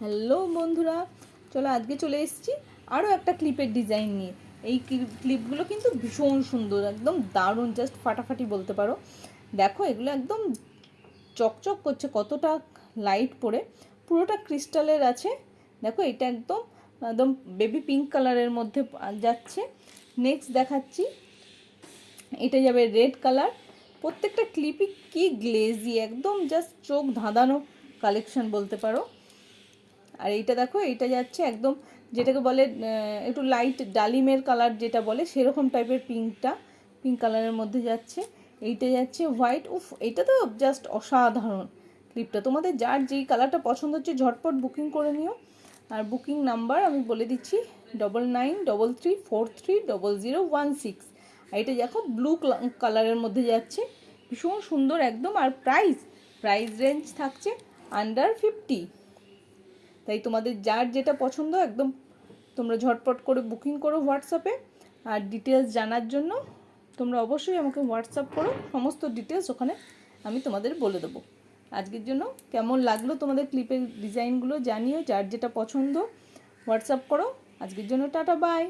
Hello বন্ধুরা, চলো আজকে চলে এসেছি আরও একটা ক্লিপের ডিজাইন নিয়ে। এই ক্লিপগুলো কিন্তু ভীষণ সুন্দর, একদম দারুণ, জাস্ট ফাটাফাটি বলতে পারো। দেখো এগুলো একদম চকচক করছে, কতটা লাইট পড়ে, পুরোটা ক্রিস্টালের আছে। দেখো এটা একদম একদম বেবি পিঙ্ক কালারের মধ্যে যাচ্ছে। নেক্সট দেখাচ্ছি, এটা যাবে রেড কালার। প্রত্যেকটা ক্লিপই কি গ্লেজি, একদম জাস্ট চোখ ধাঁধানো কালেকশন বলতে পারো। আর এইটা দেখো, এইটা যাচ্ছে একদম যেটাকে বলে একটু লাইট ডালিমের কালার যেটা বলে সেরকম টাইপের পিঙ্ক কালারের মধ্যে যাচ্ছে। এইটা যাচ্ছে হোয়াইট। উফ, এটা তো জাস্ট অসাধারণ ক্লিপটা। তোমাদের যার যেই কালারটা পছন্দ হচ্ছে ঝটপট বুকিং করে নিও। আর বুকিং নাম্বার আমি বলে দিচ্ছি 9933430016। আর এটা দেখো ব্লু কালারের মধ্যে যাচ্ছে, ভীষণ সুন্দর একদম। আর প্রাইস রেঞ্জ থাকছে আন্ডার 50। তাই তোমাদের যার যেটা পছন্দ একদম তোমরা ঝটপট করে বুকিং করো হোয়াটসঅ্যাপে। আর ডিটেলস জানার জন্য তোমরা অবশ্যই আমাকে হোয়াটসঅ্যাপ করো, সমস্ত ডিটেলস ওখানে আমি তোমাদের বলে দেবো। আজকের জন্য কেমন লাগলো তোমাদের ক্লিপের ডিজাইনগুলো জানিও, যার যেটা পছন্দ হোয়াটসঅ্যাপ করো। আজকের জন্য টাটা, বাই।